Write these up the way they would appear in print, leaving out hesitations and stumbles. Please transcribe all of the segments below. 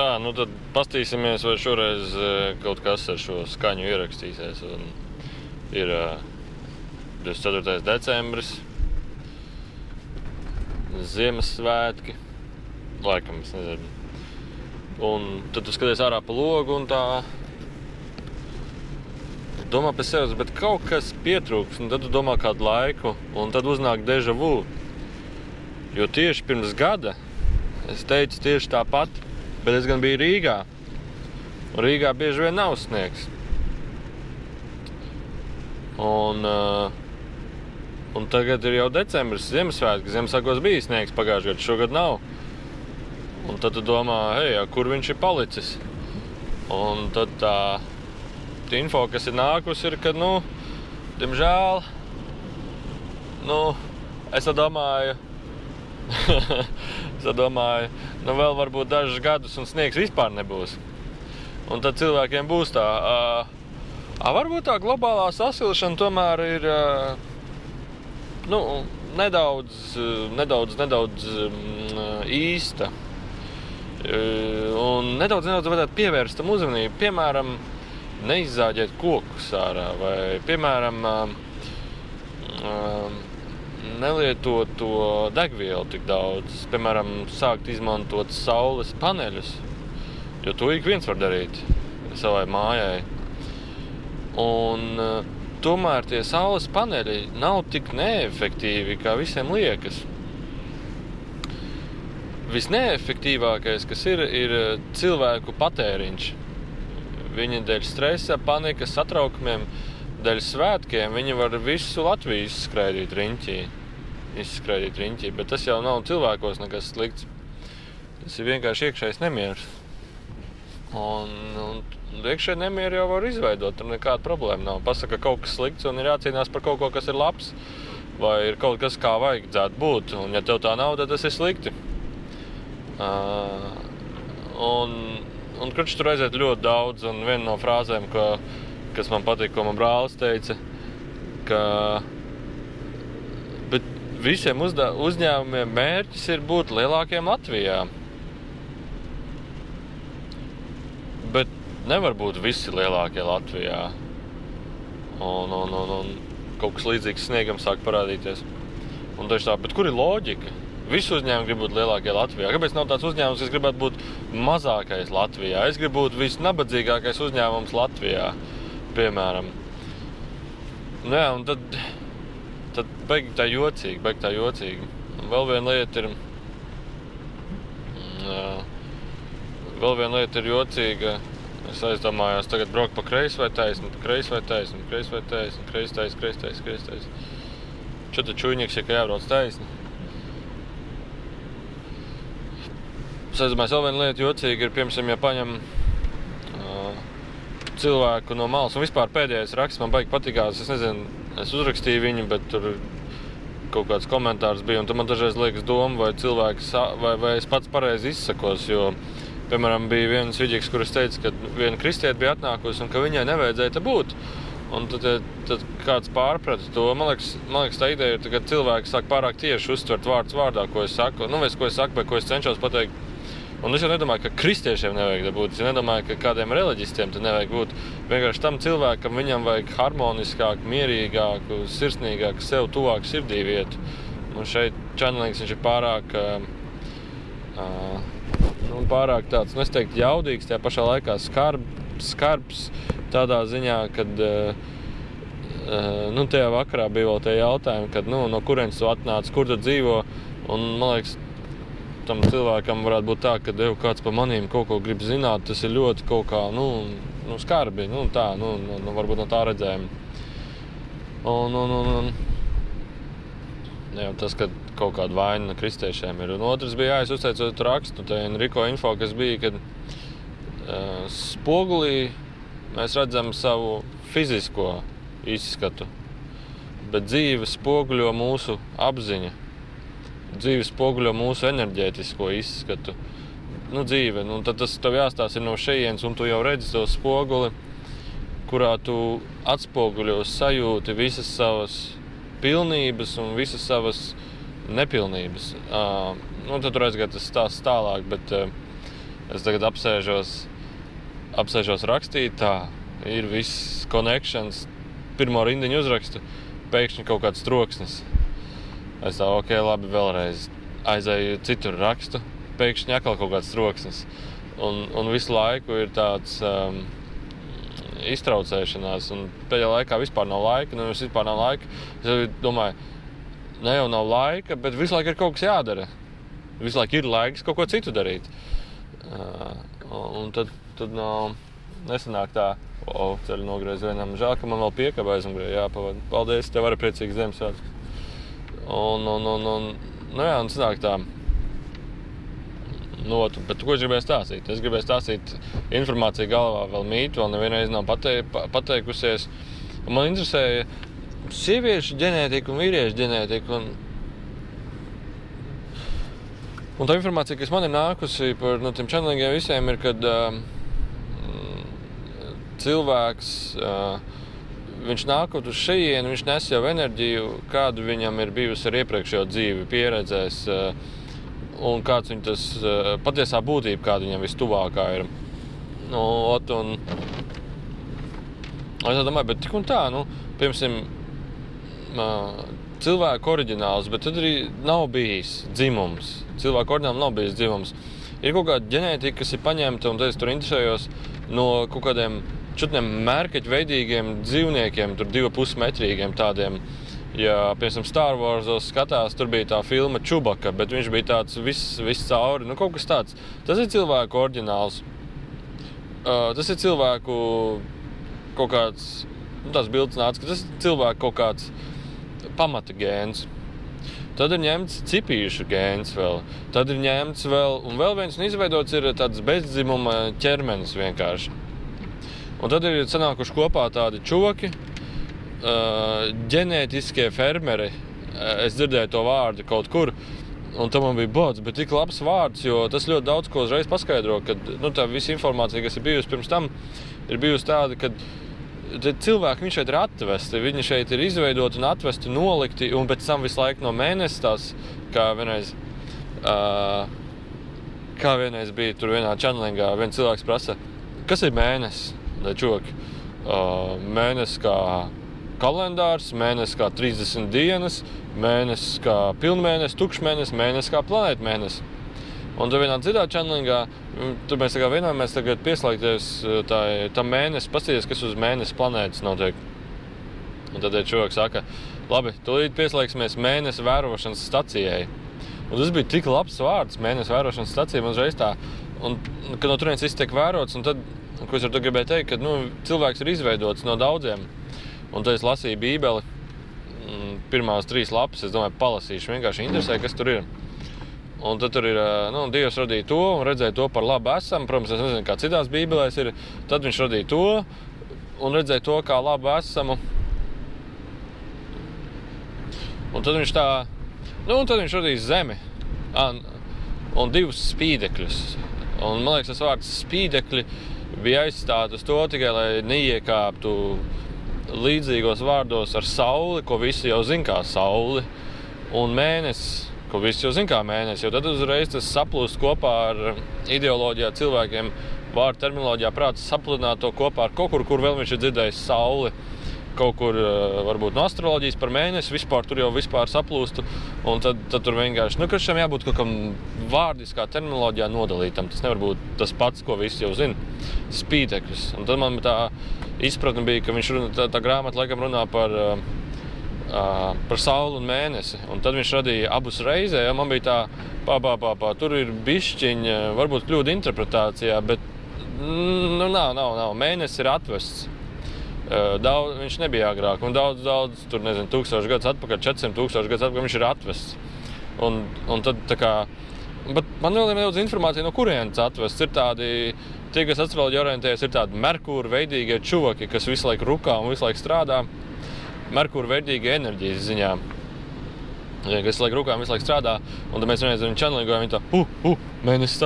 Tā, nu tad pastīsimies, vai šoreiz kaut kas ar šo skaņu ierakstīsies. Un ir 24. decembris, Ziemassvētki, laikam, es nezinu. Un tad tu skaties ārā pa logu un tā domā pēc sevis, bet kaut kas pietrūks, un tad tu domā kādu laiku, un tad uznāk déjà vu. Jo tieši pirms gada es teicu tieši tāpat, bet es gan biju Rīgā. Un Rīgā bieži vien nav sniegs. Un tagad ir jau decembris, Ziemassvētki. Ziemassvētkos bija sniegs pagājušajā gadā, šogad nav. Un tad tu domā, kur viņš ir palicis? Un tad tā info, kas ir nākusi, ir, ka, diemžēl, es domāju, vēl varbūt dažus gadus un sniegs vispār nebūs. Un tad cilvēkiem būs tā, varbūt tā globālā sasilšana tomēr ir, nedaudz īsta. Un nedaudz vajadzētu pievērst tam uzmanību. Piemēram, neizzāģēt kokus ārā vai, piemēram, nelietot to degvielu tik daudz. Piemēram, sākt izmantot saules paneļus, jo to ik viens var darīt savai mājai. Un tomēr tie saules paneļi nav tik neefektīvi, kā visiem liekas. Visneefektīvākais, kas ir cilvēku patēriņš. Viņi dēļ stresa, panikas, satraukumiem, dēļ svētkiem, viņi var visu Latviju izskraidīt riņķī, bet tas jau nav cilvēkos nekas slikts. Tas ir vienkārši iekšējs nemieris. Un iekšēji nemieru jau var izveidot, tur nekāda problēma nav. Pasaka kaut kas slikts un ir jācīnās par kaut ko, kas ir labs, vai ir kaut kas, kā vajadzētu būt. Un ja tev tā nav, tad tas ir slikti. Un kurš tur aiziet ļoti daudz, un viena no frāzēm, kas man patīk, ko man brālis teica, ka bet visiem uzņēmumiem mērķis ir būt lielākiem Latvijā. Bet nevar būt visi lielākie Latvijā. Un kaut kas līdzīgs sniegam sāk parādīties. Un tieši tā, bet kur ir loģika? Visi uzņēmumi grib būt lielākie Latvijā. Kāpēc nav tāds uzņēmums, kas gribētu būt mazākais Latvijā? Es gribu būt visnabadzīgākais uzņēmums Latvijā, piemēram. Un tad beig tā jocīgi. Un vēl viena lieta ir jocīga. Es aizdomājos tagad braukt pa kreisi vai taisni. Čota čujnieks, ja jābrauc taisni. Es aizdomājos, vēl viena lieta jocīga ir, piemēram, ja paņem cilvēku no malas. Un vispār pēdējais raksts man baigi patikās. Es nezinu, es uzrakstīju viņu, bet tur kaut kāds komentārs bija. Un tad man dažreiz liekas doma, vai cilvēks, vai es pats pareizi izsakos, jo piemēram, bija viens vidīgs, kuras teica, ka viena kristiete bija atnākusi un ka viņai nevajadzēja te būt. Un tad kāds pārprata to. Man liekas, tā ideja ir, ka cilvēki sāk pārāk tieši uztvert vārds vārdā, ko es saku. Vai ko es saku, vai ko es cenšos pateikt. Un es jau nedomāju, ka kristiešiem nevajag būt. Es nedomāju, ka kādiem reliģistiem te nevajag būt. Vienkārši tam cilvēkam viņam vajag harmoniskāku, mierīgāku, sirsnīgāku, sev tuvāku sirdī vietu. Un šeit čanelings viņš ir pārāk tāds, es teiktu, jaudīgs, tajā pašā laikā skarbs tādā ziņā, kad tajā vakarā bija vēl tie jautājumi, kad no kurienes tu atnāc, kur tu dzīvo, un man liekas, tam cilvēkam varētu būt tā, ka kāds pa manīm kaut ko grib zināt, tas ir ļoti kaut kā, skarbi, varbūt no tā redzējuma. Tas, ka kaut kāda vaina kristiešiem ir. Un otrs bija, es uzteicot rakstu, tā Enrico info, kas bija, kad spogulī mēs redzam savu fizisko izskatu, bet dzīve spoguļo mūsu apziņa. Dzīve spoguļo mūsu enerģētisko izskatu. Dzīve, tad tas tev jāstāsta no šejienes, un tu jau redzi to spoguli, kurā tu atspoguļos sajūti visas savas pilnības un visas savas nepilnības. Tad tur aizgāja tas stāsts tālāk, bet Es tagad apsēžos rakstīt, tā, ir viss connections, pirmo rindiņu uzrakstu, pēkšņi kaut kāds troksnis. Es tā, ok, labi, vēlreiz aizēju citur rakstu, pēkšņi atkal kaut kāds troksnis. Un visu laiku ir tāds iztraucēšanās, un pēdējā laikā vispār nav laika, Es domāju, ne jau nav laika, bet visu laiku ir kaut kas jādara. Visu laiku ir laiks kaut ko citu darīt. Un tad nesanāk tā, ceļu nogriez vienam. Žēl, ka man vēl piekaba aizmugurē jāpavada. Paldies, tev arī priecīgs Ziemassvētkus. Un sanāk tā. Bet ko es gribēju stāstīt? Es gribēju stāstīt informāciju galvā vēl mīt, vēl nevienreiz nav pateikusies. Un man interesēja sieviešu ģenētika un vīriešu ģenētika. Un tā informācija, kas man ir nākusi par tiem channelingiem visiem, ir, kad cilvēks, viņš nākot uz šejienu, viņš nes jau enerģiju, kādu viņam ir bijusi ar iepriekšējo dzīvi, pieredzēs, un kāds viņa tas patiesā būtība, kāda viņam vistuvākā ir. Es domāju, bet tik un tā, piemēram, cilvēku oriģināls, bet tad arī nav bijis dzimums. Cilvēku oriģinālam nav bijis dzimums. Ir kaut kāda ģenētika, kas ir paņemta, un tad es tur interesējos no kaut kādiem čutniem mērkeķveidīgiem dzīvniekiem, tur 2,5 metrīgiem tādiem. Ja, piemēram, Star Warsos skatās, tur bija tā filma Čubaka, bet viņš bija tāds viss cauri, kaut kas tāds. Tas ir cilvēku oriģināls. Tas ir cilvēku kaut kāds, tās bildes nāca, ka tas ir cilvēku kaut kāds pamata gēns. Tad ir ņemts cipīšu gēns vēl. Tad ir ņemts vēl viens un izveidots ir tāds bezdzimuma ķermenis vienkārši. Un tad ir sanākuši kopā tādi čuvaki, ģenētiskie fermeri. Es dzirdēju to vārdu kaut kur, un tam man bija bods, bet tik labs vārds, jo tas ļoti daudz ko uzreiz paskaidro, kad tā visa informācija, kas ir bijusi pirms tam, ir bijusi tāda, ka cilvēki šeit ir atvesti, viņi šeit ir izveidoti un atvesti, nolikti, un pēc tam visu laiku no mēnesis tās, kā vienreiz bija tur vienā channelingā, viens cilvēks prasa, kas ir mēnesis? Čoki, mēnesis kā kalendārs, mēnesis kā 30 dienas, mēnesis kā pilnmēnesis, tukšmēnesis, mēnesis kā planētmēnesis. Un tad vienā citā channelingā, tur mēs vienojamies tagad pieslēgties tam mēnesi, paskatīties, kas uz mēnesi planētas notiek. Un tad cilvēks saka, labi, tūlīt pieslēgsimies mēnesi vērošanas stacijai. Un tas bija tik labs vārds, mēnesi vērošanas stacija, man uzreiz tā. Un kad no turienes viss tiek vērots, un tad, ko es ar to gribēju teikt, ka cilvēks ir izveidots no daudziem. Un tad es lasīju Bībeli, pirmās 3 lapas, es domāju, palasīšu, vienkārši interesē, kas tur ir. Un tad tur ir, Dievs radīja to un redzēja to par labu esam. Protams, es nezinu, kā citās bībelēs ir. Tad viņš radīja to un redzēja to kā labu esamu. Un tad viņš tad viņš radīja zemi un 2 spīdekļus. Un man liekas, tas vārds spīdekļi bija aizstāti uz to tikai, lai neiekāptu līdzīgos vārdos ar sauli, ko visi jau zin kā sauli, un mēnesis, ko visi jau zin kā mēnesis, jo tad uzreiz tas saplūst kopā ar ideoloģijā cilvēkiem, vārdu terminoloģijā prāts sapludināt to kopā ar kaut kur vēl viņš ir dzirdējis sauli, kaut kur varbūt no astroloģijas par mēnesi, vispār tur jau saplūstu, un tad tur vienkārši, ka šam jābūt kaut kam vārdiskā terminoloģijā nodalītam, tas nevar būt tas pats, ko visi jau zina, spīdekļus. Un tad man tā izpratne bija, ka viņš tā grāmata laikam runā par sauli un mēnesi, un tad viņš radīja abus reizē, man bija tā, tur ir bišķiņa, varbūt kļūda interpretācijā, bet nav, mēnesis ir atvests. Viņš nebija agrāk, un daudz, tur nezinu, 1000 gadus atpakaļ, 400 000 gadus atpakaļ viņš ir atvests. Un tad tā kā, bet man vēl ir nedaudz informācija, no kurienes atvests. Ir tādi, tie, kas astroloģija orientējas, ir tādi Merkūra veidīgie čuvaki, kas visu laiku rukā un visu laiku strādā. Merkūra veidīgie enerģijas ziņā, kas visu laiku rukā un visu laiku strādā. Un tad mēs vienreiz ar viņu channelingojam, viņi tā, mēnesis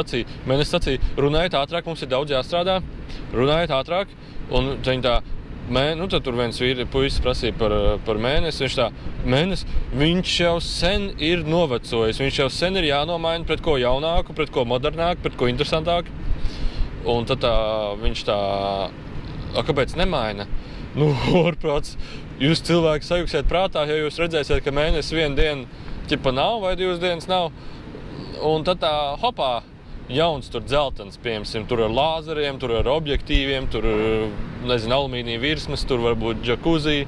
stacija, runājiet ātrāk, mums ir daudz jāstrādā, runājiet ātrāk. Un viņi tā, tad tur viens puisis prasīja par mēnesi, viņš tā, mēnesis, viņš jau sen ir novecojis, viņš jau sen ir jānomaina pret ko jaunāku, pret ko modernāku, pret ko interesantāku. Un tad viņš kāpēc nemaina? Nu, ārprāts, jūs cilvēki sajuksiet prātā, ja jūs redzēsiet, ka mēnesis vienu dienu ķipa nav vai 2 dienas nav. Un tad hopā, jauns tur dzeltens, piemēram, tur ar lāzeriem, tur ar objektīviem, tur, alumīnija virsmas, tur varbūt džakuzī,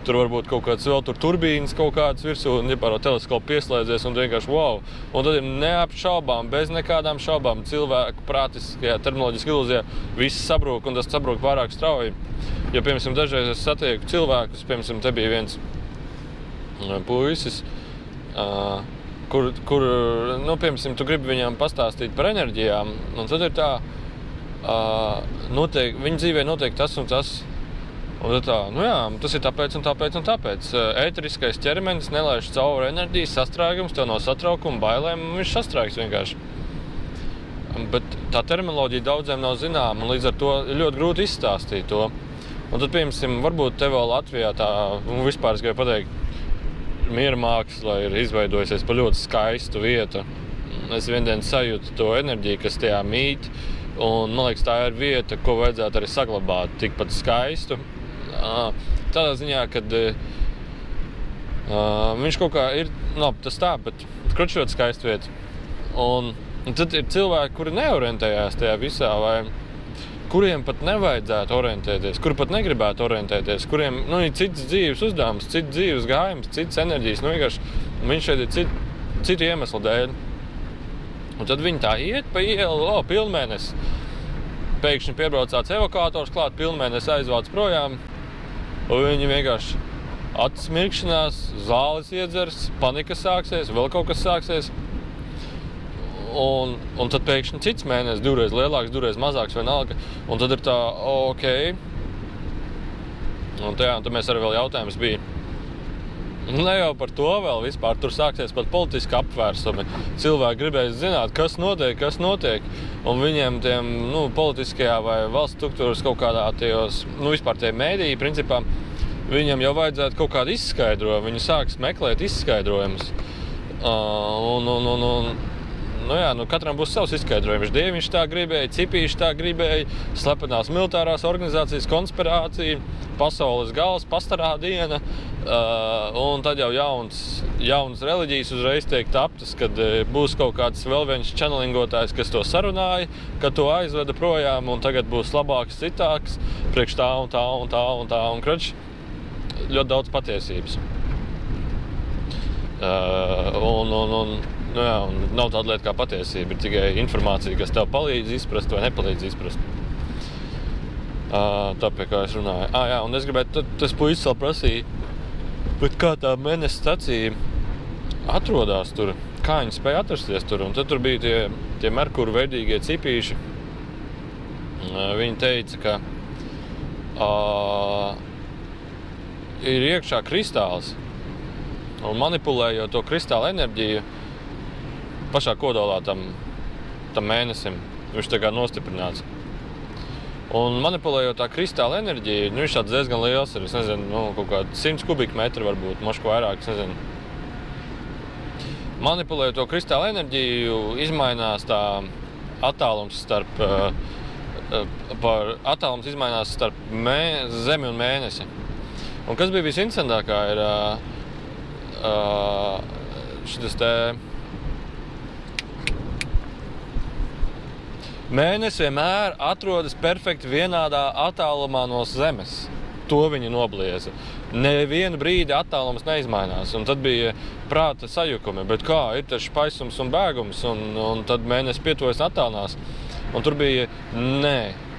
tur varbūt kaut kāds vēl tur turbīnas kaut kādas virsū, un ja par teleskopu pieslēdzies, un vienkārši wow. Un tad ir neapšaubām, bez nekādām šaubām, cilvēku prātiskajā, terminoloģiskajā ilūzijā, viss sabrūk, un tas sabrūk pārāk strauji. Jo, piemēram, dažreiz es satieku cilvēkus, piemēram, te bija viens puisis, kur piemēram, tu gribi viņām pastāstīt par enerģijām, un tad ir viņa dzīvē notiek tas un tas. Un tad tas ir tāpēc un tāpēc un tāpēc. Ēteriskais ķermenis nelaiž cauri enerģijas sastrēgums, tev no satraukuma, bailēm, un viņš sastrēgs vienkārši. Bet tā terminoloģija daudziem nav zināma, un līdz ar to ir ļoti grūti izstāstīt to. Un tad, piemēram, varbūt te vēl Latvijā vispār es gribēju pateikt, miera māksla ir izveidojusies pa ļoti skaistu vietu. Es viendien sajūtu to enerģiju, kas tajā mīt, un man liekas, tā ir vieta, ko vajadzētu arī saglabāt tikpat skaistu. Tādā ziņā, kad viņš kaut kā ir, tas tā, bet ļoti skaista vieta. Un tad ir cilvēki, kuri neorientējās tajā visā, vai kuriem pat nevajadzētu orientēties, kuri pat negribētu orientēties, kuriem ir cits dzīves uzdevums, cits dzīves gājums, cits enerģijas. Vienkārši viņš šeit ir citu iemeslu dēļ. Un tad viņi tā iet pa ielu, pilnmēnesis. Pēkšņi piebraucāts evakuators klāt, pilnmēnesis aizvāc projām. Un viņi vienkārši acis mirkšanās, zāles iedzers, panika sāksies, vēl kaut kas sāksies. Un tad pēkšņi cits mēnesis, 2 reiz lielāks, 2 reiz mazāks vienalga. Un tad ir tā, ok. Un tad mēs arī vēl jautājums bija. Ne jau par to vēl vispār, tur sāksies pat politiski apvērsumi. Cilvēki gribēs zināt, kas notiek. Un viņiem tiem, politiskajā vai valsts struktūras kaut kādā tajos, vispār tie mēdīji, principā, viņiem jau vajadzētu kaut kādu izskaidrojumu. Viņi sāks meklēt izskaidrojumus. Katram būs savs izskaidrojums. Dieviņš tā gribēja, Cipīši tā gribēja, slepenās militārās organizācijas konspirācija, pasaules gals, pastarā diena, un tad jau jaunas reliģijas uzreiz tiek taptas, kad būs kaut kāds vēl viens čanelingotājs, kas to sarunāja, ka to aizveda projām, un tagad būs labāks, citāks, priekš tā un tā un tā un tā, un krač, ļoti daudz patiesības. Un nav tāda lieta kā patiesība, ir tikai informācija, kas tev palīdz izprast vai nepalīdz izprast. Tā pie kā es runāju. Un es gribētu, tas puisis vēl prasīja, bet kā tā mēnesis stacija atrodās tur, kā viņi spēja atrasties tur, un tad tur bija tie Merkuru veidīgie cipīši. Viņi teica, ka ir iekšā kristāls, un manipulējot to kristāla enerģiju pašā kodolā tam mēnesim, viņš tā kā nostiprināts. Un manipulējot tā kristāla enerģiju, viņš tāds diezgan liels ir, es nezinu, kaut kādi 100 kubikmetri varbūt, mošku vairāk, es nezinu. Manipulējot to kristāla enerģiju, izmainās tā attālums starp Zemi un mēnesi. Un kas bija visinteresantākā ir šitas te mēnesis vienmēr atrodas perfekti vienādā attālumā no Zemes. To viņi noblieza. Nevienu brīdi attālums neizmainās. Un tad bija prāta sajukumi. Bet kā, ir taču paisums un bēgums, un tad mēnesis pietuvojas un attālinās. Un tur bija,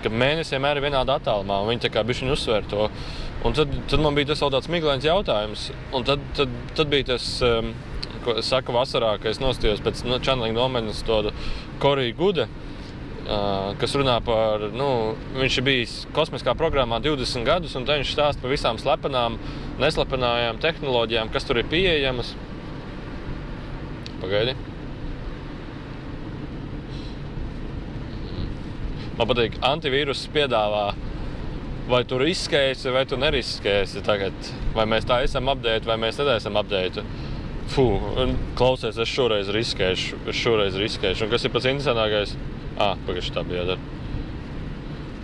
ka mēnesis vienmēr ir vienādā attālumā. Un viņi tā kā bišķiņ uzsver to. Un tad man bija tas vēl tāds miglains jautājums. Un tad bija tas, ko es saku vasarā, ka es nostījos pēc channeling nometnes to Corey Gude, kas runā par, viņš ir bijis kosmiskā programmā 20 gadus, un viņš stāsta par visām slepenām, neslepenājām tehnoloģijām, kas tur ir pieejamas. Pagaidi. Man patīk, antivīrus piedāvā, vai tu riskēsi, vai tu neriskēsi tagad. Vai mēs tā esam update, vai mēs neesam update. Klausies, es šoreiz riskēšu. Un kas ir pats interesantākais? Pagaidši tā bija jādara.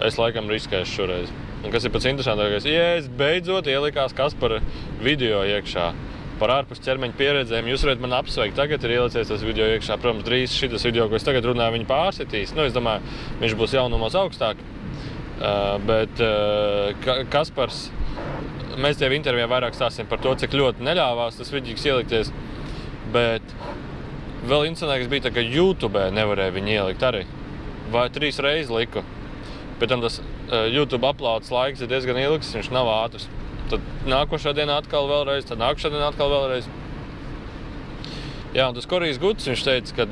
Es laikam riskēšu šoreiz. Un kas ir pats interesantākais, es beidzot ielikās Kaspara video iekšā par ārpus ķermeņa pieredzēm. Jūs varat man apsveikt, tagad ir ielicies tas video iekšā. Protams, drīz šitas video, ko es tagad runāju, viņu pārsitīs. Es domāju, viņš būs jaunumos augstāk. Bet Kaspars, mēs tev intervijā vairāk stāstīsim par to, cik ļoti neļāvās tas vidīgs ielikties. Bet vēl interesantākais bija tā, ka YouTube nevarēja viņu ielikt arī. Vai 3 reizes liku. Pēc tam tas YouTube uploads laiks ir diezgan ilgs, viņš nav ātrs. Tad nākošā dienā atkal vēlreiz, tad nākošā dienā atkal vēlreiz. Jā, un tas Korijas Guds, viņš teica, ka,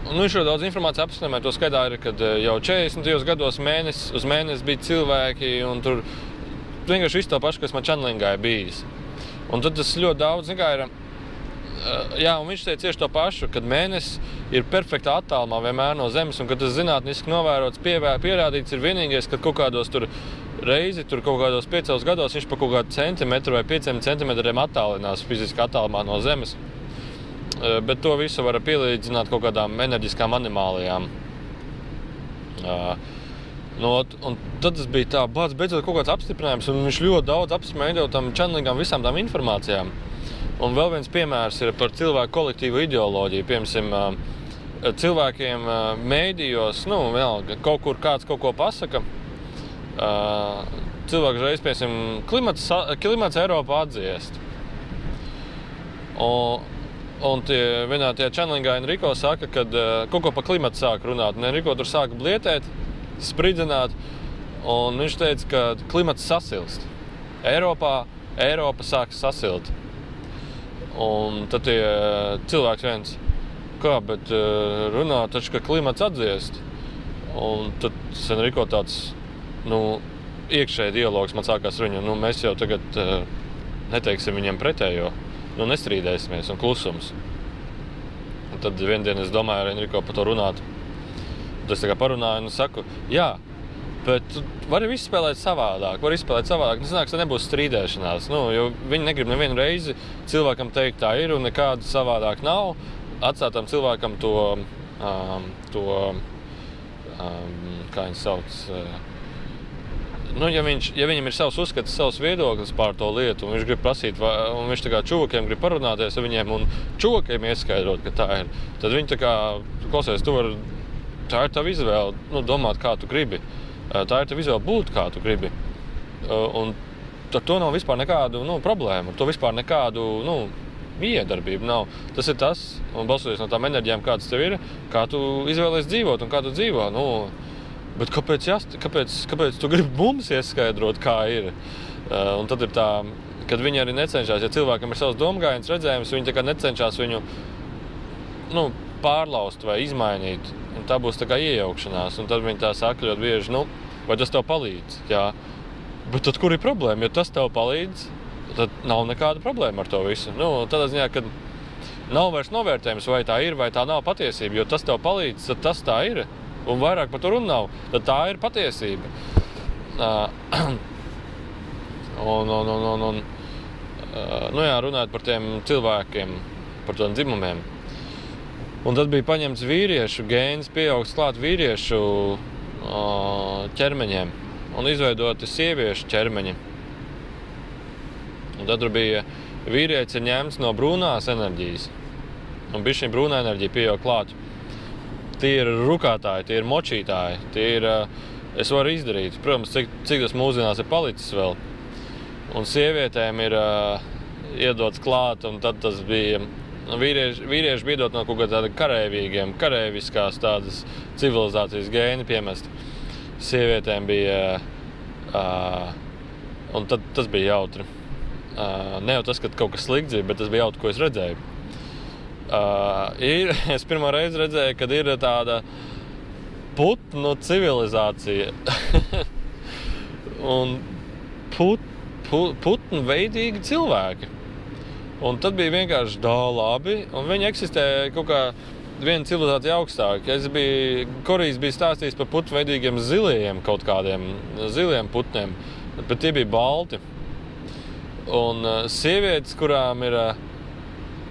viņš ļoti daudz informācijas apsnēmē, to skaitā ir, kad jau 40. gados uz mēnesi bija cilvēki, un tur vienkārši visu to pašu, kas man chanelingā ir bijis. Un tad tas ļoti daudz, ir, un viņš teica tieši to pašu, kad mēnesis ir perfektā attālumā vienmēr no Zemes, un kad tas zinātniski novērots, pierādīts ir vienīgais, kad kaut kādos tur kaut kādos 5 gados viņš pa kaut kādu centimetru vai 5 centimetriem attālinās fiziski attālumā no Zemes. Bet to visu var pielīdzināt kaut kādām enerģiskām animālijām. Un tad tas bija tā, beidzot kaut kāds apstiprinājums, un viņš ļoti daudz apsmēģināja tam chanelingām visām tām informācijām. Un vēl viens piemērs ir par cilvēku kolektīvu ideoloģiju. Piemēram, cilvēkiem mēdījos, kaut kur kāds kaut ko pasaka. Cilvēks reiz, piemēram, klimats Eiropā atdziest. Un vienā tie chanelingā Enrico saka, kad kaut ko pa klimatu sāk runāt. Un Enrico tur sāk blietēt, spridzināt, un viņš teica, ka klimats sasilst. Eiropa sāk sasilt. Un tad tie cilvēks viens, bet runā taču, ka klimats atdziest. Un tad Enrico tāds, iekšēji dialogs man sākās ar viņu. Mēs jau tagad neteiksim viņiem pretējo, nestrīdēsimies un klusums. Un tad vienu dienu es domāju ar Enrico par to runāt. Tad es tā kā parunāju un saku, jā, bet tu vari visu spēlēt savādāk. Nesanāks, ka nebūs strīdēšanās. Jo viņi negrib nevienu reizi cilvēkam teikt, tā ir un nekāda savādāk nav. Atstātam cilvēkam to kā viņi sauc, ja viņam ir savs uzskats, savs viedoklis pār to lietu, un viņš grib prasīt, un viņš tā kā čuvakiem grib parunāties ar viņiem, un čuvakiem ieskaidrot, ka tā ir, tad viņi tā kā, klausies, tā ir tava izvēle, domāt, kā tu gribi. Tā ir tava izvēle būt, kā tu gribi. Un ar to nav vispār nekādu problēmu, ar to vispār nekādu iedarbību nav. Tas ir tas, un balsoties no tām enerģijām, kādas tev ir, kā tu izvēlies dzīvot un kā tu dzīvo. Bet kāpēc tu gribi mums ieskaidrot, kā ir? Un tad ir tā, kad viņi arī necenšas, ja cilvēkam ir savs domgājiens redzējums, viņi tā kā necenšas viņu pārlaust vai izmainīt. Un tā būs tā kā iejaukšanās. Un tad viņi tā saka ļoti bieži, vai tas tev palīdz? Jā. Bet tad kur ir problēma? Ja tas tev palīdz, tad nav nekāda problēma ar to visu. Tādā ziņā, kad nav vairs novērtējums, vai tā ir, vai tā nav patiesība. Jo tas tev palīdz, tad tas tā ir. Un vairāk par to runa nav. Tad tā ir patiesība. Runājot par tiem cilvēkiem, par tiem dzimumiem. Un tad bija paņemts vīriešu gēns, pieaugsts klāt vīriešu ķermeņiem un izveidoti sieviešu ķermeņi. Un tad bija vīrietis ir ņemts no brūnās enerģijas. Un bišķiņ brūnā enerģija pieaug klāt. Tie ir rukātāji, tie ir močītāji, tie ir, es varu izdarīt. Protams, cik tas mūsdienās ir palicis vēl. Un sievietēm ir iedots klāt, un tad tas bija... Vīrieši bija iedot no kaut kādiem kareivīgiem, kareiviskās tādas civilizācijas gēni piemest. Sievietēm bija, un tad tas bija jautri. Ne jau tas, ka kaut kas slikts ir, bet tas bija jautri, ko es redzēju. Es pirmā reizi redzēju, kad ir tāda putnu civilizācija. Un putnu veidīgi cilvēki. Un tad bija vienkārši labi, un viņi eksistē kaut kā viena civilizācija augstāk. Korijas bija stāstījis par putveidīgiem ziliem kaut kādiem ziliem putniem, bet tie bija balti. Un sievietes, kurām ir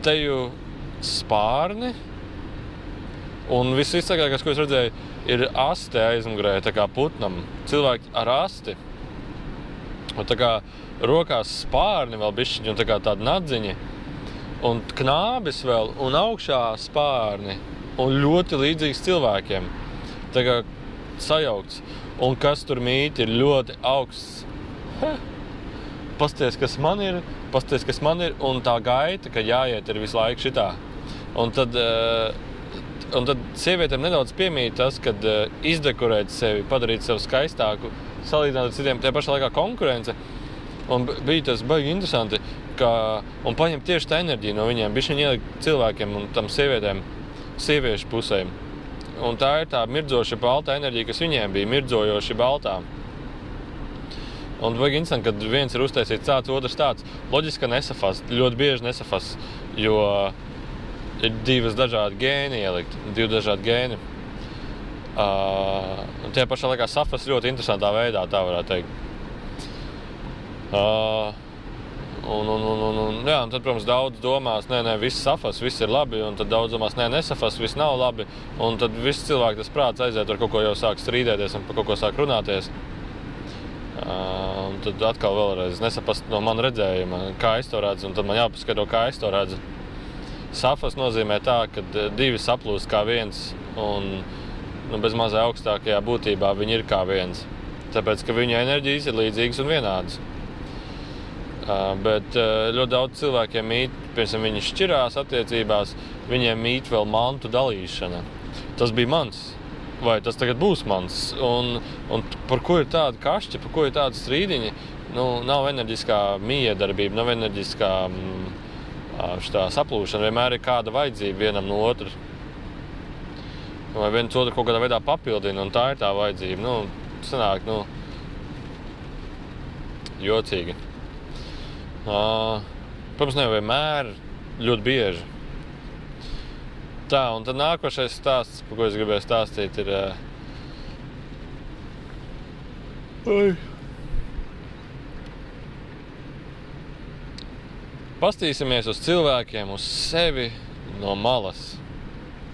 teju spārni, Un visizcākākais, ko es redzēju, ir aste aizmugurē, tā kā putnam. Cilvēki ar asti. Un tā kā rokās spārni vēl bišķiņi un tā kā tāda nadziņi. Un knābis vēl un augšā spārni. Un ļoti līdzīgs cilvēkiem. Tā kā sajaukts. Un kas tur mīt ir ļoti augsts. Pasties, kas man ir, un tā gaita, ka jāiet ir visu laiku šitā. Un tad sievietēm nedaudz piemīt tas, kad izdekorēt sevi, padarīt sevi skaistāku, salīdzināt ar citiem, tajā pašā laikā konkurence. Un bija tas baigi interesanti, un paņemt tieši tā enerģiju no viņiem, bišķiņ ielikt cilvēkiem un tam sievietēm, sieviešu pusēm. Un tā ir tā mirdzoša baltā enerģija, kas viņiem bija, mirdzojoši baltā. Un vajag interesanti, kad viens ir uztaisīts tāds, otrs tāds. Loģiski, ka nesafas, ļoti bieži nesafas, jo ir divi dažādi gēni ielikt, divi dažādi gēni. Un tie pašā laikā safas ļoti interesantā veidā, tā varētu teikt. Jā, un tad, protams, daudz domās, viss safas, viss ir labi, un tad daudz domās, nesafas, viss nav labi, un tad viss cilvēki tas prāts aiziet ar kaut ko jau sāk strīdēties un par kaut ko sāk runāties. Un tad atkal vēlreiz nesaprast no man redzējuma, kā es to redzu, un tad man jāpaskaidro, kā es to redzu. Safas nozīmē tā, ka divi saplūst kā viens, un bez mazai augstākajā būtībā viņi ir kā viens. Tāpēc, ka viņu enerģijas ir līdzīgas un vienādas. Bet ļoti daudz cilvēkiem mīt, piemēram, viņi šķirās attiecībās, viņiem mīt vēl mantu dalīšana. Tas bija mans, vai tas tagad būs mans, un par ko ir tāda kašķa, par ko ir tāda strīdiņi, nav enerģiskā miedarbība, nav enerģiskā šitā saplūšana, vienmēr ir kāda vajadzība vienam no otra. Vai viens otru kaut kādā veidā papildina, un tā ir tā vajadzība. Sanāk, jocīgi. Protams, nevienmēr, ļoti bieži. Tā, un tad nākošais stāsts, par ko es gribēju stāstīt, ir... Pastīsimies uz cilvēkiem, uz sevi no malas.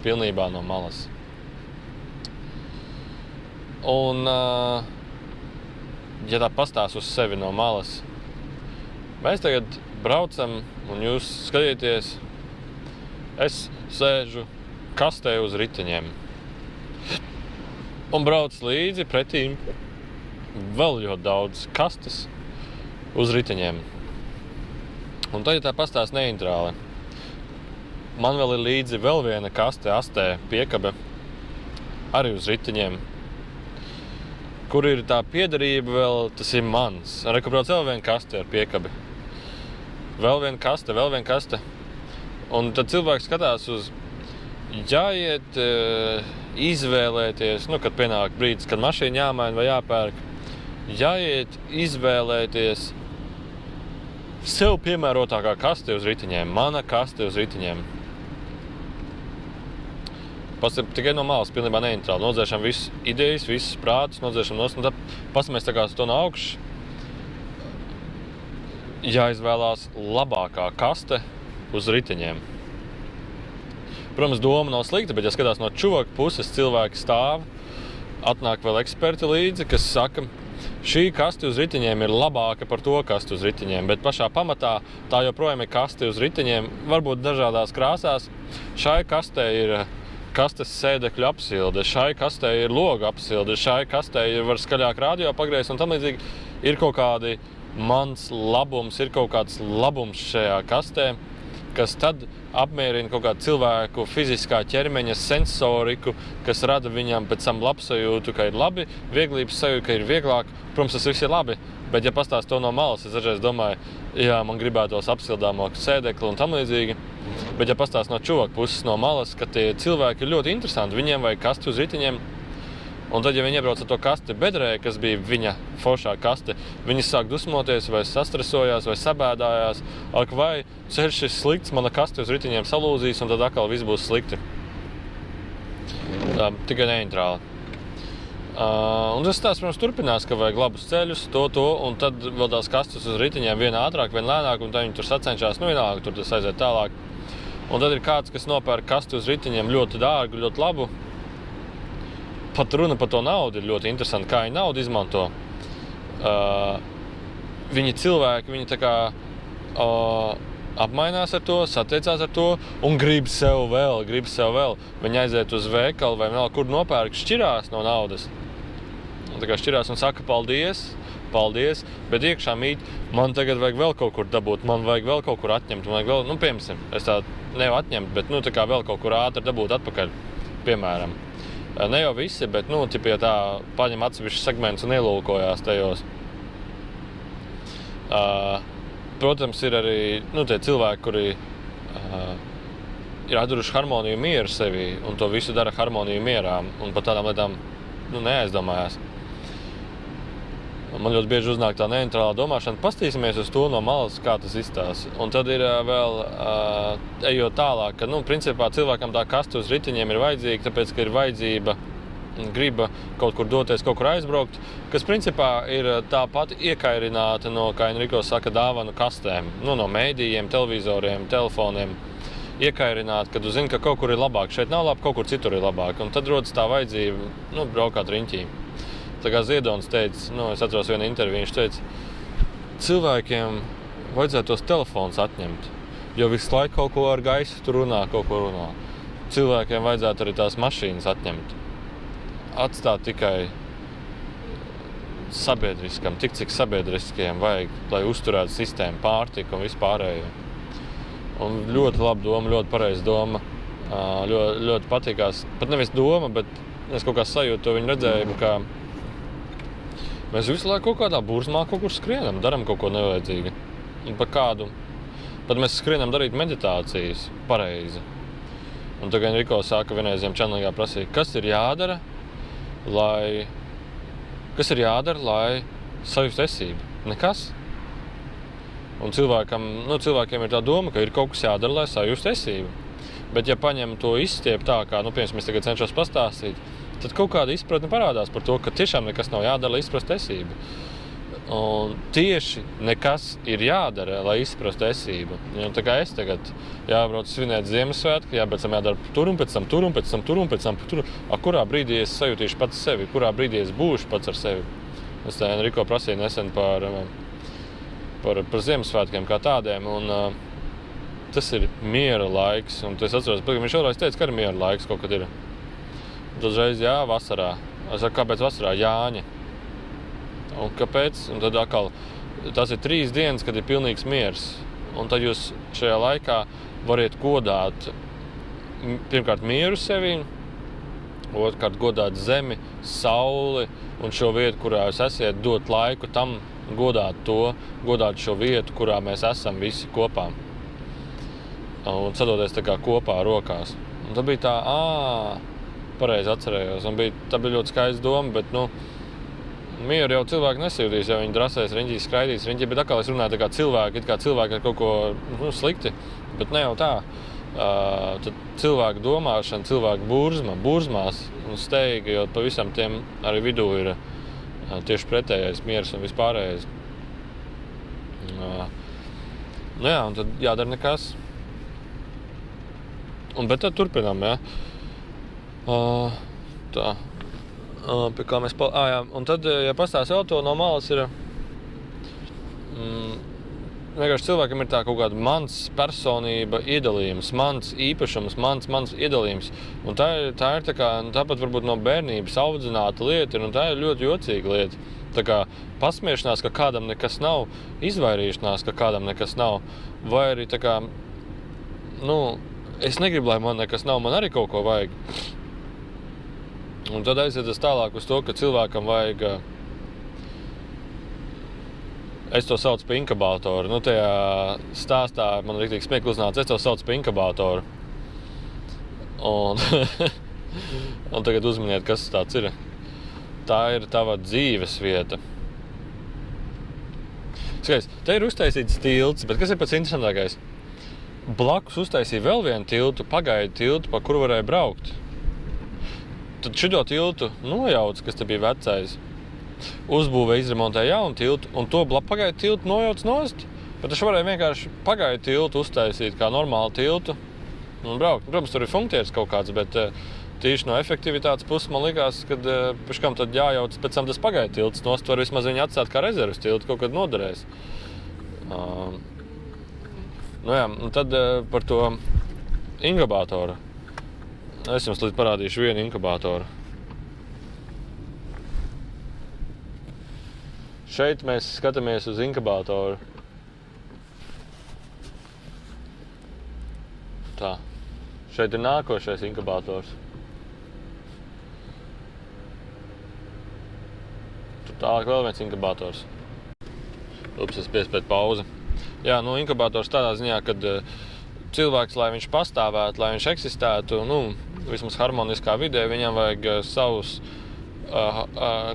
Pilnībā no malas. Un, ja tā pastās uz sevi no malas, mēs tagad braucam, un jūs skatieties, es sēžu kastē uz riteņiem. Un brauc līdzi pretīm vēl ļoti daudz kastes uz riteņiem. Un tad, ja tā pastās neintrāli, man vēl ir līdzi vēl viena kaste, astē, piekabe, arī uz riteņiem, kur ir tā piederība vēl, tas ir mans. Arī, ka brauc vēl viena kaste ar piekabi. Vēl viena kaste. Un tad cilvēks skatās uz jāiet, izvēlēties, kad pienāk brīdis, kad mašīna jāmaina vai jāpērk, jāiet, izvēlēties sev piemērotākā kaste uz riteņiem, mana kaste uz riteņiem. Tikai no malas pilnībā neintrāli. Nodzēšam visas idejas, visas prātus, nodzēšam nost, un tad pasamies tā kā uz to no augšas. Jāizvēlās labākā kaste uz riteņiem. Protams, doma nav slikta, bet ja skatās no čuvaka puses, cilvēki stāv, atnāk vēl eksperti līdzi, kas saka, šī kaste uz riteņiem ir labāka par to kastu uz riteņiem, bet pašā pamatā tā joprojām ir kaste uz riteņiem, varbūt dažādās krāsās. Šai kastē ir kastes sēdekļu apsilde, šai kastē ir loga apsilde, šai kastē var skaļāk radio pagriezt un tam līdzīgi. Ir kaut kādi mans labums, ir kaut kāds labums šajā kastē, kas tad apmierina kaut kādu cilvēku fiziskā ķermeņa sensoriku, kas rada viņam pēc tam labsajūtu, ka ir labi, vieglības sajūtu, ka ir vieglāk. Protams, tas viss ir labi, bet ja pastāst to no malas, es dažreiz domāju, jā, man gribētos apsildāmāku sēdekli un tam līdzīgi. Bet ja pastāst no čuvaka puses no malas, ka tie cilvēki ir ļoti interesanti, viņiem vajag kasti uz riteņiem, un tad, ja viņi iebrauc ar to kasti bedrē, kas bija viņa foršā kaste, viņi sāk dusmoties, vai sastresojās, vai sabēdājās, vai ceļš ir slikts, mana kaste uz riteņiem salūzīs, un tad atkal viss būs slikti. Tikai neintrāli. Un tas stāsts, protams, turpinās, ka vajag labus ceļus, to, un tad vēl tās kastes uz riteņiem viena ātrāk, viena lēnāk, un tad viņi tur sacenšās, vienalga, tur tas aiziet tālāk. Un tad ir kāds, kas nopērk kastu uz ritiņiem ļoti dārgu, ļoti labu. Pat runa par to naudu ir ļoti interesanti, kā viņi naudu izmanto. Viņi cilvēki, viņi tā kā apmainās ar to, satiecās ar to un grib sev vēl. Viņi aiziet uz veikalu vai vēl kur nopērk, šķirās no naudas. Un tā kā šķirās un saka paldies, bet iekšā mīt, man tagad vajag vēl kaut kur dabūt, man vajag vēl kaut kur atņemt, man vajag vēl, piemēram, es tā nevaru atņemt, bet, tā kā vēl kaut kur ātri dabūt atpakaļ, piemēram. Ne jau visi, bet, ja tā paņem atsevišķus segmentus un ielūkojās tajos. Protams, ir arī, tie cilvēki, kuri ir atduruši harmoniju mieru sevī un to visu dara harmoniju mierā un par tādām lietām, neaizdomājās. Man ļoti bieži uznāk tā neitrālā domāšana. Pastīsimies uz to no malas, kā tas izstāsta. Un tad ir vēl, ejot tālāk, ka, principā cilvēkam tā kasta uz ritiņiem ir vajadzīga, tāpēc, ka ir vajadzība, griba kaut kur doties, kaut kur aizbraukt, kas principā ir tā pati iekairināta no, kā Enrico saka, dāvanu kastēm. No mēdījiem, televizoriem, telefoniem. Iekairināta, kad tu zini, ka kaut kur ir labāk. Šeit nav labi, kaut kur citur ir labāk. Un tad rodas tā vajadzība, braukāt riņķī. Tā kā Ziedonis teica, es atceros vienu interviju, viņš teica, cilvēkiem vajadzētu tos telefonus atņemt, jo visu laiku kaut ko ar gaisu tur runā, kaut ko runā. Cilvēkiem vajadzētu arī tās mašīnas atņemt. Atstāt tikai sabiedriskam, tik cik sabiedriskiem vajag, lai uzturētu sistēmu, pārtiku un vispārējo. Un ļoti laba doma, ļoti pareiza doma, ļoti patīkās. Pat nevis doma, bet es kaut kā sajūtu to viņu redzējumu, ka mēs visu laiku kaut kādā burzmā kaut kur skrienam, daram kaut ko nevajadzīgu. Un pat mēs skrienam darīt meditācijas pareizi. Un tagad Enrico sāka vienreiziem čanlīgā prasīt, kas ir jādara, lai sajust esību? Nekas. Un cilvēkiem ir tā doma, ka ir kaut kas jādara, lai sajust esību. Bet ja paņem to izstiep tā, kā, piemēram, es tagad cenšos pastāstīt, tad kaut kāda izpratne parādās par to, ka tiešām nekas nav jādara, lai izprastu esību. Un tieši nekas ir jādara, lai izprastu esību. Un tā kā es tagad jābrauc svinēt Ziemassvētku, pēc tam jādara tur un pēc tam tur un pēc tam tur un pēc tam tur. Kurā brīdī es sajutīšu pats sevi, kurā brīdī es būšu pats ar sevi. Es tā Enrico prasīju nesen par Ziemassvētkiem kā tādiem. Un tas ir miera laiks. Un es atceros, viņš šoreiz teica, ka ir miera laiks kaut kad ir. Tad uzreiz, vasarā. Es saku, kāpēc vasarā? Jāņa. Un kāpēc? Un tad atkal, tas ir 3 dienas, kad ir pilnīgs miers. Un tad jūs šajā laikā variet godāt pirmkārt mieru sevī, otrkārt godāt zemi, sauli un šo vietu, kurā jūs esiet, dot laiku tam, godāt šo vietu, kurā mēs esam visi kopā. Un sadoties tā kā kopā rokās. Un tad bija tā, pareizi atcerējos, un tā bija ļoti skaista doma, bet, mieru jau cilvēki nesajūtīs, ja viņi drasēs riņķī, skraidīs riņķī, bet atkal es runāju tā kā cilvēki ar kaut ko slikti, bet ne jau tā. Tad cilvēku domāšana, cilvēku burzmās un steigi, jo pavisam tiem arī vidū ir tieši pretējais miers un vispārējais. Un tad jādara nekas. Bet tad turpinām, tā, pie kā mēs un tad, ja pastāst vēl to no malas, ir vienkārši cilvēkam ir tā kaut kāda mans personība iedalījums, mans īpašums, mans iedalījums. Un tā ir tā kā, tāpat varbūt no bērnības audzināta lieta, un tā ir ļoti jocīga lieta. Tā kā pasmiešanās, ka kādam nekas nav, izvairīšanās, ka kādam nekas nav, vai arī tā kā, es negribu, lai man nekas nav, man arī kaut ko vajag. Un tad aiziet tālāk uz to, ka cilvēkam vajag, es to saucu par inkubātoru. Tajā stāstā man riktīgi smiekli uznāca, es to saucu par inkubātoru. Un tagad uzminiet, kas tāds ir. Tā ir tava dzīves vieta. Skaties, te ir uztaisīts tilts, bet kas ir pats interesantākais? Blakus uztaisīja vēl vienu tiltu, pagaidu tiltu, pa kuru varēja braukt. Tad šito tiltu nojauc, kas te bija vecais, uzbūvē, izremontēja jaunu tiltu, un to pagaidu tiltu nojauc nost. Bet taču varēja vienkārši pagaidu tiltu uztaisīt kā normālu tiltu, un braukt. Protams, tur ir funkcijas kaut kāds, bet tīši no efektivitātes puses man likās, ka paškam tad jājauc pēc tam tas pagaidu tilts nost, var vismaz viņu atstāt kā rezervas tiltu, kaut kad noderēs. Un tad par to inkubātoru. Es jums līdz parādīšu vienu inkubātoru. Šeit mēs skatāmies uz inkubātoru. Tā. Šeit ir nākošais inkubātors. Tur tālāk vēl viens inkubātors. Ups, es piespēju pauzi. Jā, inkubators tādā ziņā, kad cilvēks, lai viņš pastāvētu, lai viņš eksistētu, vismaz harmoniskā vidē, viņam vajag savus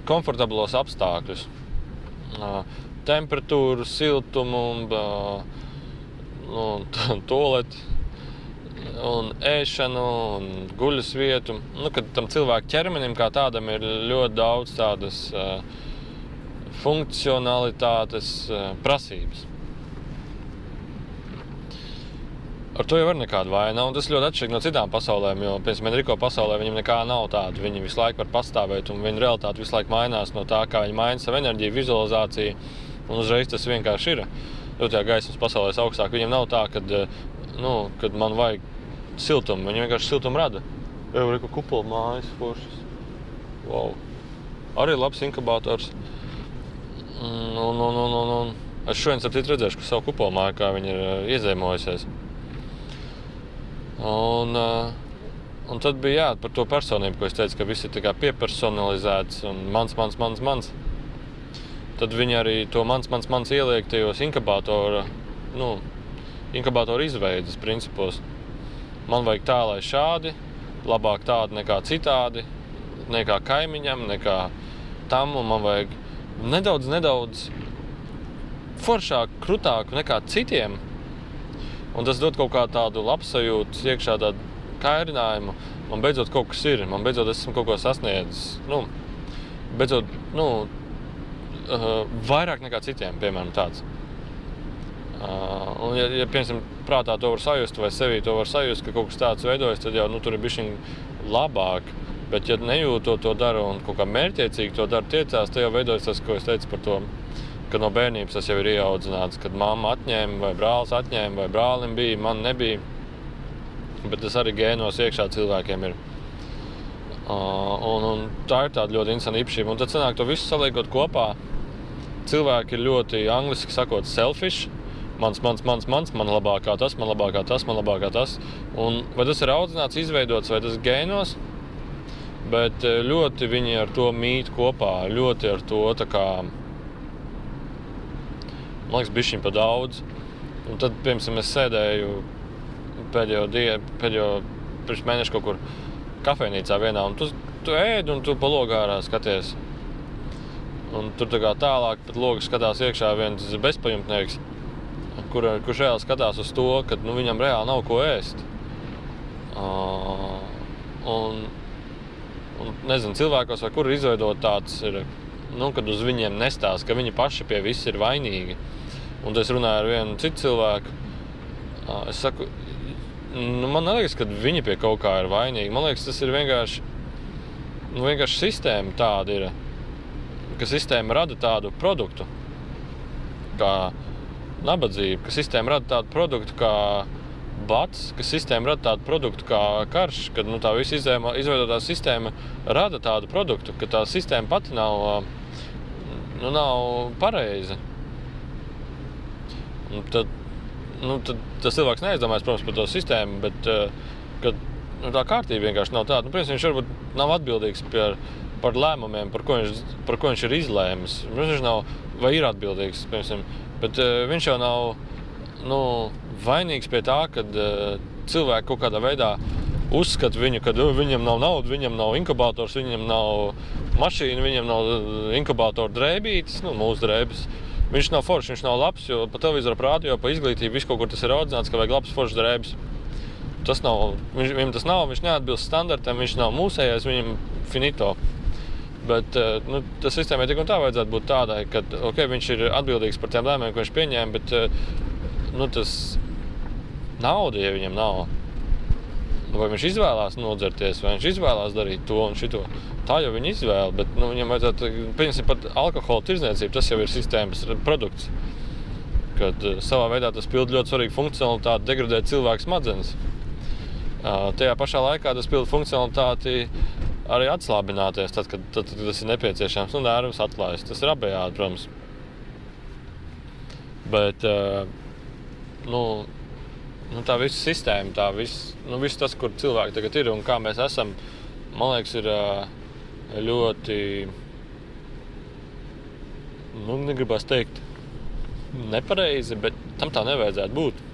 komfortablos apstākļus. Temperatūru, siltumu, tualeti, un ēšanu, un guļas vietu. Kad tam cilvēku ķermenim kā tādam ir ļoti daudz tādas funkcionalitātes prasības. Ar to jau var nekāda vaina, un tas ļoti atšķirīgi no citām pasaulēm, jo, piemēram, Enrico pasaulē viņam nekā nav tāda. Viņi visu laiku var pastāvēt, un viņa realitāte visu laiku mainās no tā, kā viņi maina savu enerģiju, vizualizāciju, un uzreiz tas vienkārši ir. Tajā gaismas pasaulē augstāk. Viņam nav tā, kad man vajag siltumu, viņi vienkārši siltumu rada. Jau ir kupola mājas foršas. Wow. Arī labs inkubators. Es šodien starp redzēšu, ka savu kupola māju, kā viņi ir iezīmojusies. Un tad bija par to personību, ko es teicu, ka viss ir tā kā piepersonalizēts un mans. Tad viņi arī to mans ieliek tajos inkubātoru izveidas principos. Man vajag tā, lai šādi, labāk tādi nekā citādi, nekā kaimiņam, nekā tam, un man vajag nedaudz foršāku, krutāku nekā citiem. Un tas dod kaut kā tādu labsajūtu, iekšā tādu kairinājumu. Man beidzot kaut kas ir, man beidzot esmu kaut ko sasniedzis. Beidzot, vairāk nekā citiem, piemēram, tāds. Un, ja piemēram, prātā to var sajust, vai sevī to var sajust, ka kaut kas tāds veidojas, tad jau tur ir bišķiņ labāk. Bet, ja nejūtot to dara un kaut kā mērķiecīgi to dara tiecās, tad jau veidojas tas, ko es teicu par to, ka no bērnības tas jau ir ieaudzināts, kad mamma atņēma, vai brālis atņēma, vai brālim bija, man nebija. Bet tas arī gēnos iekšā cilvēkiem ir. Un tā ir tāda ļoti interesanta īpašība. Un tad sanāk to visu saliekot kopā. Cilvēki ir ļoti angliski sakot selfish. Mans, man labākā tas, man labākā tas. Un vai tas ir audzināts, izveidots, vai tas gēnos? Bet ļoti viņi ar to mīt kopā, ļoti ar to tā kā, man liekas, bišķiņ pa daudz. Un tad, piemēram, es sēdēju pēdējo pirms mēnešu kaut kur kafejnīcā vienā, un tu ēd, un tu pa logu ārā skaties. Un tur tā kā tālāk pat logu skatās iekšā viens bezpajumtnieks, kurš reāli skatās uz to, ka viņam reāli nav ko ēst. Un nezinu, cilvēkos vai kur izveidot tāds ir, kad uz viņiem nestāst, ka viņi paši pie viss ir vainīgi. Un es runāju ar vienu citu cilvēku. Es saku, man neliekas, ka viņi pie kaut kā ir vainīgi. Man liekas, tas ir vienkārši sistēma tāda ir, ka sistēma rada tādu produktu kā nabadzība, ka sistēma rada tādu produktu kā bats, ka sistēma rada tādu produktu kā karš, kad tā visa izveidotā sistēma rada tādu produktu, ka tā sistēma pati nav pareiza. Un tad tas cilvēks neaizdomājas, protams, par to sistēmu, bet kad tā kārtība vienkārši nav tāda. Protams, viņš varbūt nav atbildīgs par lēmumiem, par ko viņš ir izlēmis. Viņš nav, vai ir atbildīgs, piemēram, bet viņš jau nav vainīgs pie tā, kad cilvēki kaut kādā veidā uzskata viņu, ka viņam nav nauda, viņam nav inkubators, viņam nav mašīna, viņam nav inkubātora drēbītes, mūsu drēbes. Viņš nav foršs, viņš nav labs, jo pa televizoru prāti, jo pa izglītību viss kaut kur tas ir audzināts, ka vajag labs foršs drēbes. Tas nav, viņam tas nav, viņš neatbilst standartam, viņš nav mūsējais, viņam finito. Bet tas sistēmai tik un tā vajadzētu būt tādai, ka viņš ir atbildīgs par tiem lēmumiem, ko viņš pieņēma, bet tas nauda, ja viņam nav. Vai viņš izvēlās nodzerties, vai viņš izvēlās darīt to un šito. Tā jau viņa izvēle, bet viņam vajadzētu, pieņemsim, pat alkohola tirdzniecība, tas jau ir sistēmas produkts. Kad savā veidā tas pild ļoti svarīgu funkcionalitāti, degradē cilvēku smadzenes. Tajā pašā laikā tas pild funkcionalitāti arī atslābināties, tad, kad tas ir nepieciešams, nērvus atlaist. Tas ir abējādi, protams. Bet, tā visa sistēma, viss tas, kur cilvēki tagad ir un kā mēs esam, man liekas, ir ļoti, negribas teikt nepareizi, bet tam tā nevajadzētu būt.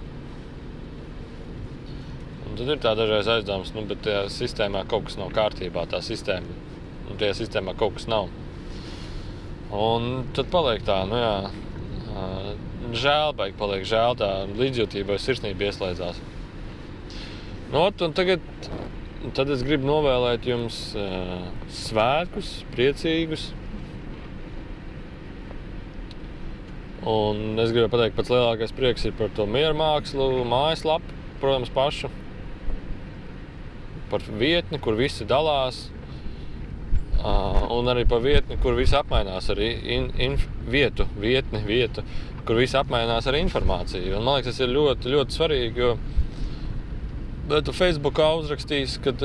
Un tad ir tā dažreiz aizdomas, bet tajā sistēmā kaut kas nav kārtībā, tajā sistēmā kaut kas nav. Un tad paliek tā, žēl tā līdzjūtība vai sirsnība ieslēdzās. Un tad es gribu novēlēt jums svētkus, priecīgus. Un es gribu pateikt, pats lielākais prieks ir par to miermākslu mājaslapu, protams, pašu. Par vietni, kur visi dalās. Un arī par vietni, kur visi apmainās ar vietu, kur visi apmainās ar informāciju. Un man liekas, tas ir ļoti, ļoti svarīgi, jo tu Facebookā uzrakstīs, kad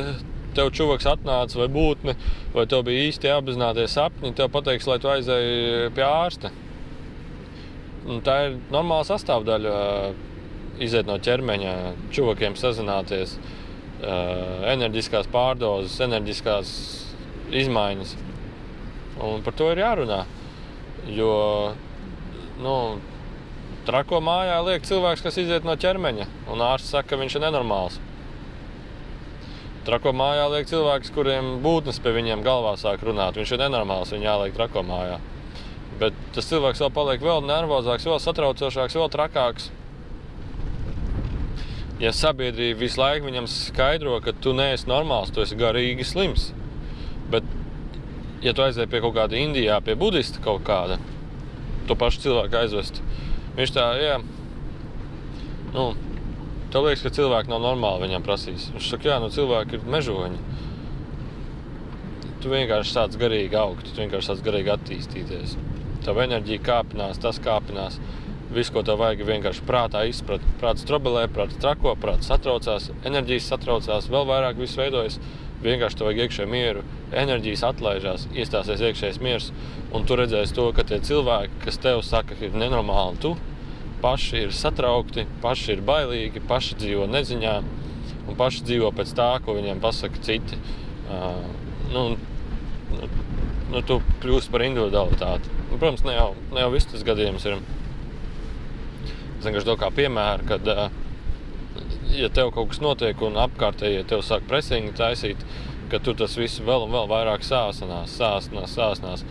tev čuvaks atnāca vai būtne, vai tev bija īsti apzinātie sapņi, tev pateiks, lai tu aizēji pie ārsta. Un tā ir normāla sastāvdaļa iziet no ķermeņa, čuvakiem sazināties, enerģiskās pārdozes, enerģiskās izmaiņas. Un par to ir jārunā, jo trako mājā liek cilvēks, kas iziet no ķermeņa, un ārsts saka, ka viņš ir nenormāls. Trako mājā liek cilvēks, kuriem būtnes pie viņiem galvā sāk runāt, viņš ir nenormāls, viņu jāliek trako mājā. Bet tas cilvēks vēl paliek vēl nervozāks, vēl satraucošāks, vēl trakāks. Ja sabiedrība visu laiku viņam skaidro, ka tu neesi normāls, tu esi garīgi slims. Bet, ja tu aizēji pie kaut kāda Indijā, pie budista kaut kāda, to pašu cilvēku aizvest, viņš tā, tev liekas, ka cilvēki nav normāli viņam prasīs. Viņš saka, cilvēki ir mežoņi. Tu vienkārši sāc garīgi augt, tu vienkārši sāc garīgi attīstīties. Tava enerģija kāpinās, tas kāpinās. Viss, ko tev vajag, vienkārši prātā izprat. Prāts trobelē, prāts trako, prāts satraucās, enerģijas satraucās, vēl vairāk viss veidojas. Vienkārši tev vajag iekšēju mieru, enerģijas atlaižās, iestāsies iekšējais miers, un tu redzēsi to, ka tie cilvēki, kas tev saka, ka ir nenormāli, tu paši ir satraukti, paši ir bailīgi, paši dzīvo neziņā, un paši dzīvo pēc tā, ko viņiem pasaka citi. Tu kļūsi par individualitāti. Un, protams, ne jau viss tas gadījums ir. Es vienkārši to kā piemēru, kad, ja tev kaut kas notiek un apkārtēji, ja tev sāk presingi taisīt, ka tu tas viss vēl un vēl vairāk sāsinās.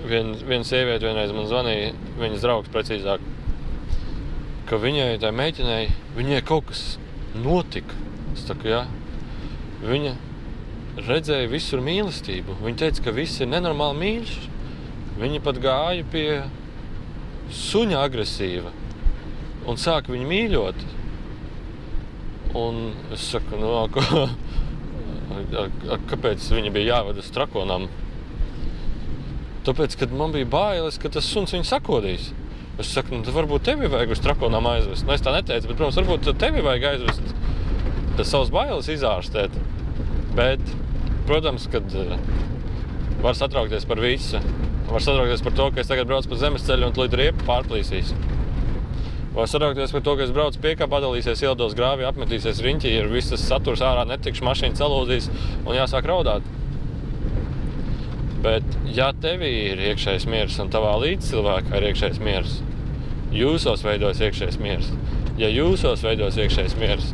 Viena sieviete vienreiz man zvanīja, viņas draugs precīzāk, ka tai meitenei, viņai kaut kas notika. Es saku, viņa redzēja visur mīlestību. Viņa teica, ka viss ir nenormāli mīļš. Viņa pat gāja pie suņa agresīva un sāka viņu mīļot. Un es saku, kāpēc viņa bija jāved uz trakonam? Tāpēc, kad man bija bailes, ka tas suns viņu sakodīs. Es saku, tad varbūt tevi vajag uz trakonam aizvest. Es tā neteicu, bet, protams, varbūt tevi vajag aizvest, savas bailes izārstēt. Bet, protams, kad var satraukties par visu. Var satraukties par to, ka es tagad braucu pa zemesceļu un tūlīt riepa pārplīsīs. Var satraukties par to, ka es braucu piekā, padalīsies, ielidos grāvī, apmetīsies riņķī, ir viss tas saturs ārā netikšu, mašīna salūzīs un jāsāk raudāt. Bet, ja tevī ir iekšējais miers un tavā līdzcilvēkā ir iekšējais miers, jūsos veidojas iekšējais miers. Ja jūsos veidojas iekšējais miers,